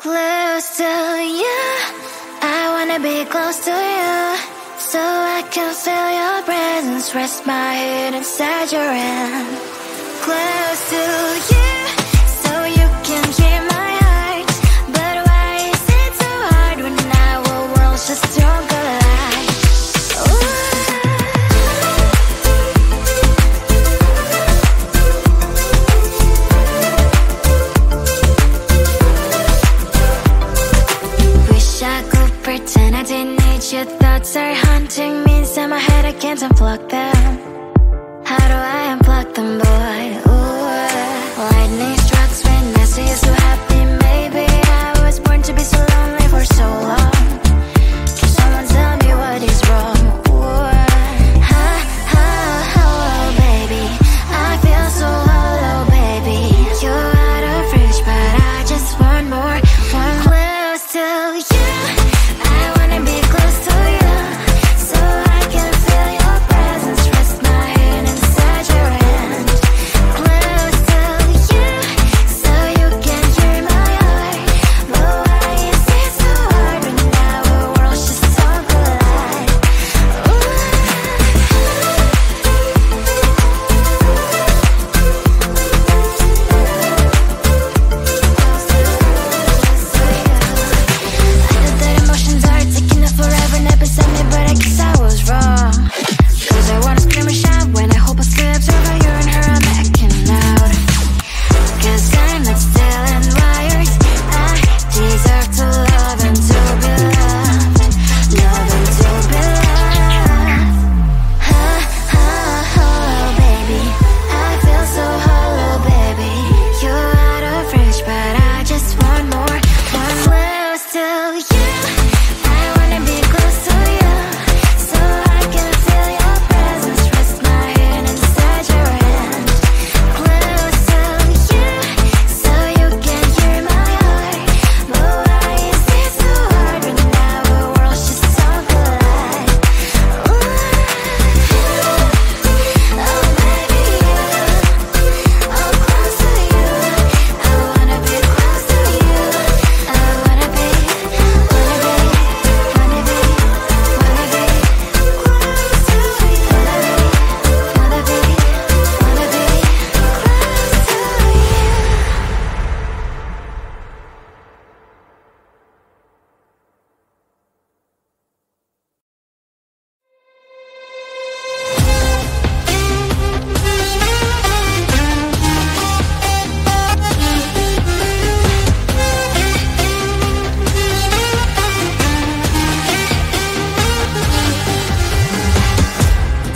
Close to you, I wanna be close to you, so I can feel your presence, rest my head inside your hand. Close to you, so you can hear my heart, but why is it so hard when our world's just don't collide? Pretend I didn't need your thoughts are haunting me inside my head. I can't unplug them. How do I unplug them, boy? Ooh, lightning strikes when I see you so happy. Maybe I was born to be so lonely for so long. Can someone tell me what is wrong? Ooh, oh, baby, I feel so hollow, baby. You're out of reach, but I just want more, one close to you.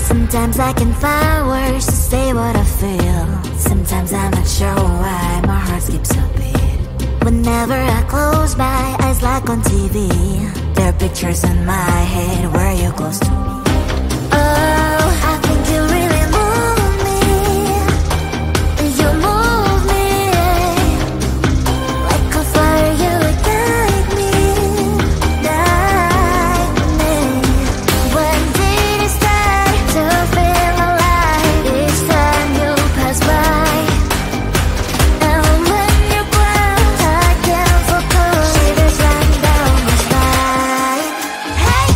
Sometimes I can find words to say what I feel. Sometimes I'm not sure why my heart skips a beat. Whenever I close my eyes like on TV, there are pictures in my head where you're close to me. Oh, I think you really move me. You move me like a fire, you would guide me, guide me. When did it start to feel alive? Each time you pass by, and when you ground, I can't focus. Shivers run down my spine. Hey.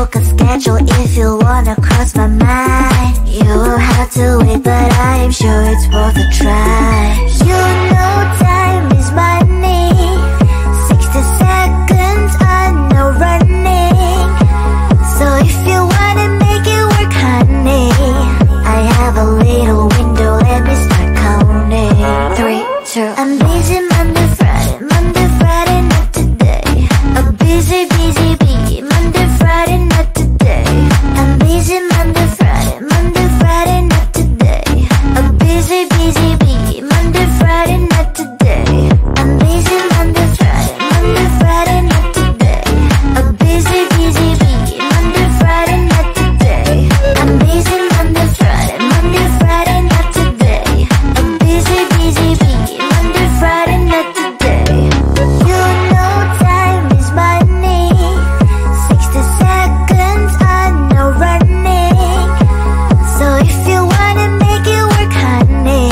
book a schedule if you wanna cross my mind. You will have to wait, but I'm sure it's worth a try. You know time is money. 60 seconds on no running. So if you wanna make it work, honey, I have a little window, let me start counting. 3, 2, I'm busy Monday, Friday, not today. A busy bee, Monday, Friday, not today. I'm busy Monday, Friday, not today. A busy bee, Monday, Friday, not today. I'm busy Monday, Friday, not today. A busy bee, Monday, Friday, not today. I'm busy Monday, Friday, not today. A busy bee, Monday, Friday, not today. You know time is money. 60 seconds on no running. So if you wanna make it work, honey,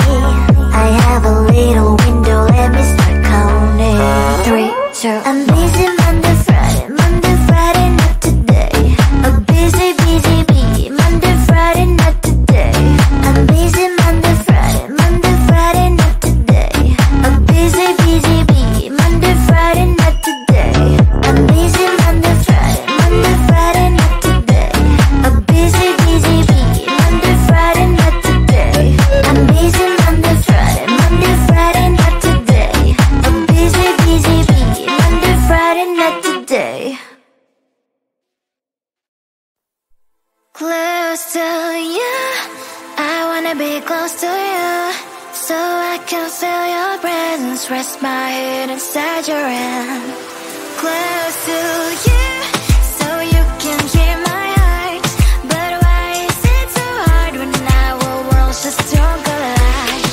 I have a little window, let me start counting. 3, 2, I'm busy Monday, Friday, not today. A busy bee, Monday, Friday, not today. I'm busy Monday, Friday, not today. A busy bee, Monday, Friday, not today. I'm busy Monday, Friday, not today. A busy bee, Monday, Friday, not today. I'm busy Monday, Friday, not today. A busy bee, Monday, Friday, not today. Close to you, I wanna be close to you, so I can feel your presence, rest my head inside your hand. Close to you, so you can hear my heart. But why is it so hard when our worlds just don't collide?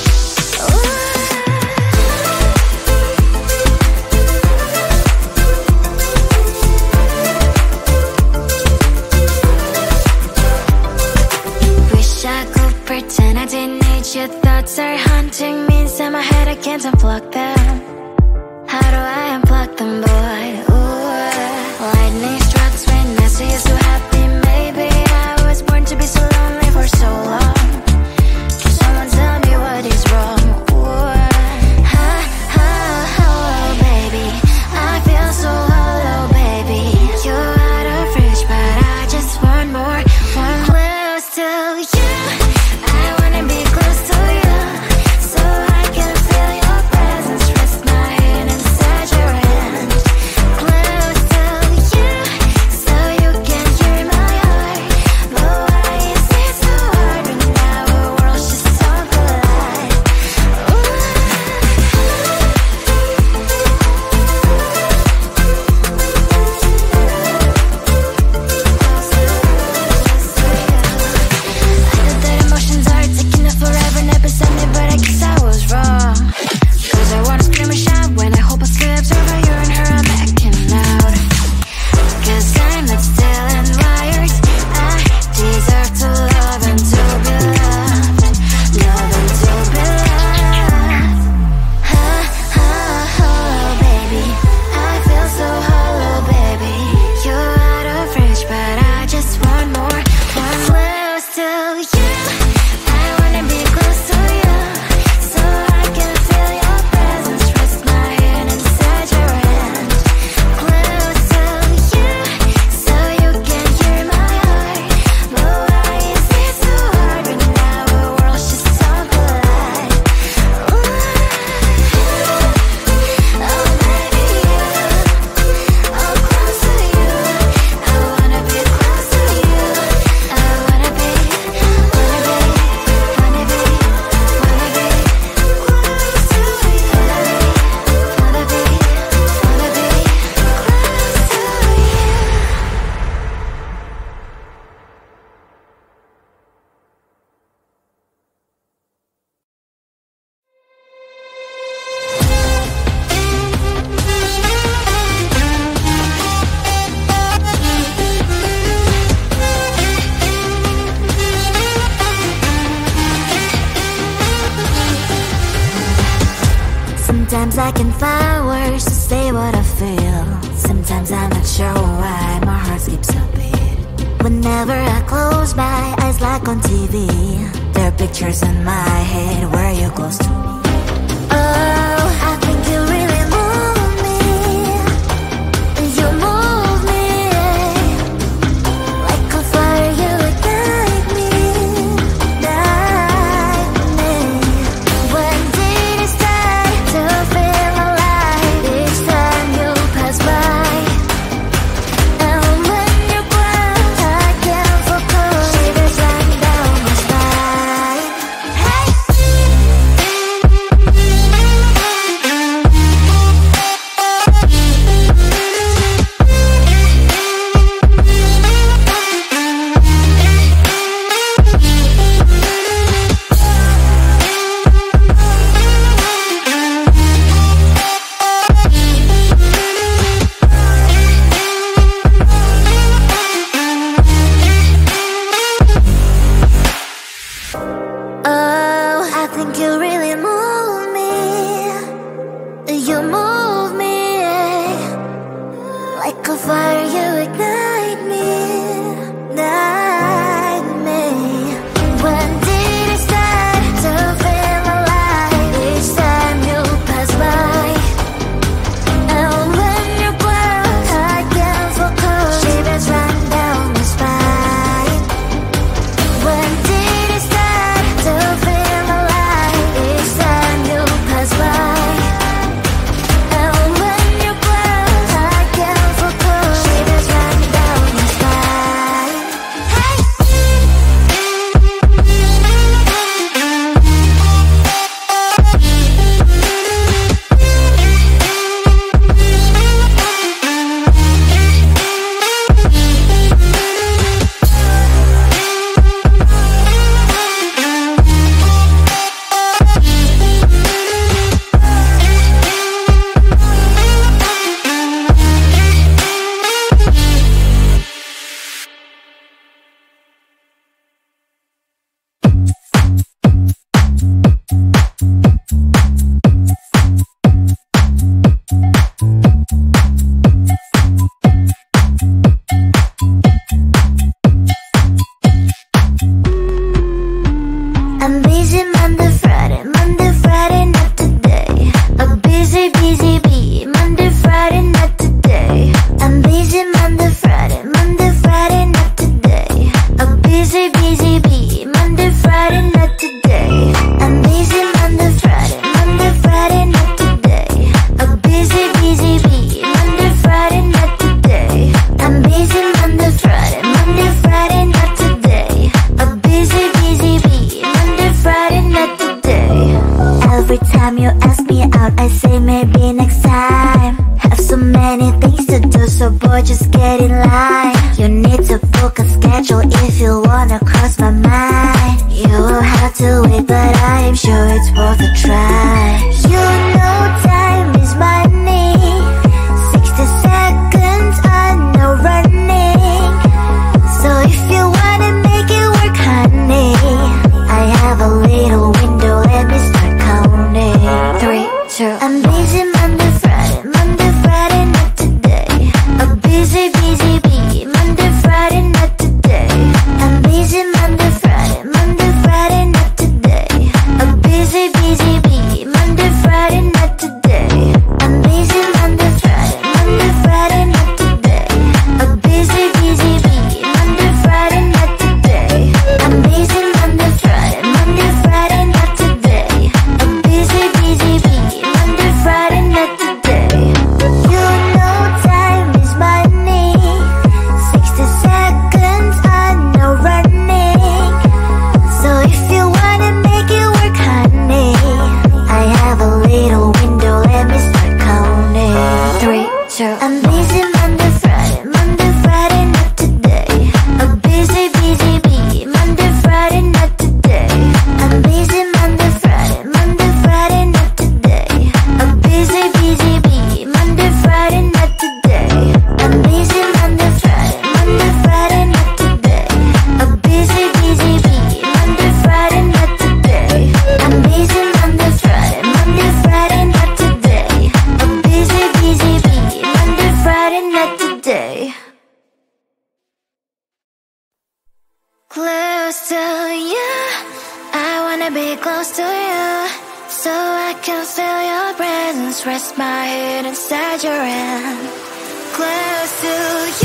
Wish I could pretend I didn't need your thoughts are haunting me inside my head, I can't unplug them. How do I unplug them, boy? Ooh, lightning strikes when I see you so happy. Maybe I was born to be so lonely for so long. Can someone tell me what is wrong? Ooh, oh, baby, I feel so hollow, baby. You're out of reach, but I just want more, close to you. I wanna be close to you, so I can feel your presence, rest my head inside your hand. Close to you, so you can hear my heart. But why is it so hard when our worlds just don't collide? I know that emotions are taking up forever, never send me, but I guess I was wrong. Cause I wanna scream and shout when I hope I slip over you and her, I'm acting out. Cause I'm not still and wired. I deserve to love and to be loved. Love and to be loved. Oh, baby, I feel so hollow, baby. You're out of reach, but I just want more, close to you. I wanna be close to you, so I can feel your presence, rest my head inside your hand. Close to you, so you can hear my heart. But why is it so hard when our worlds just don't collide? Oh, baby, oh, close to you. I wanna be close to you. I wanna be Sometimes I can find words to say what I feel. Sometimes I'm not sure why my heart skips a beat. Whenever I close my eyes like on TV, there are pictures in my head where you're close to me. Oh, I think you really move me. You move me like a fire, you ignite me, ignite me. When did it start to feel alive? Each time you pass by, and when you cry, I can't focus. Shivers run down my spine. Hey. Oh, I think you really move me. You move me like a fire, you ignite me, ignite me. When did it start to feel alive? Each time you pass by, and when you cry, I can't focus. Shivers run down my spine. When did it start to feel alive? Each time you pass by, and when you cry, I can't focus. Shivers run down my spine. Hey. I'm busy Monday, Friday, not today. A busy, busy bee, Monday, Friday, not today. I'm busy Monday, Friday, not today. A busy, busy bee, Monday, Friday, not today. I'm busy Monday, Friday, not today. A busy, busy bee, Monday, Friday, not today. I'm busy Monday, Friday, not today. A busy, busy bee, Monday, Friday, not today. Every time you ask me out, I say maybe next time. Have so many things to do, so boy, just get in line. You need to book a schedule if you wanna cross my mind. You will have to wait, but I am sure it's worth a try. You know time is money. 60 seconds on no running. So if you wanna make it work, honey, I have a little window, let me start counting. 3, 2, I'm busy Monday, Friday, not today. A busy, busy bee, Monday, Friday, not today. I'm busy Monday, Friday, not today. A busy, busy bee, Monday, Friday, Close to you, I wanna be close to you, so I can feel your presence, rest my head inside your hand. Close to you.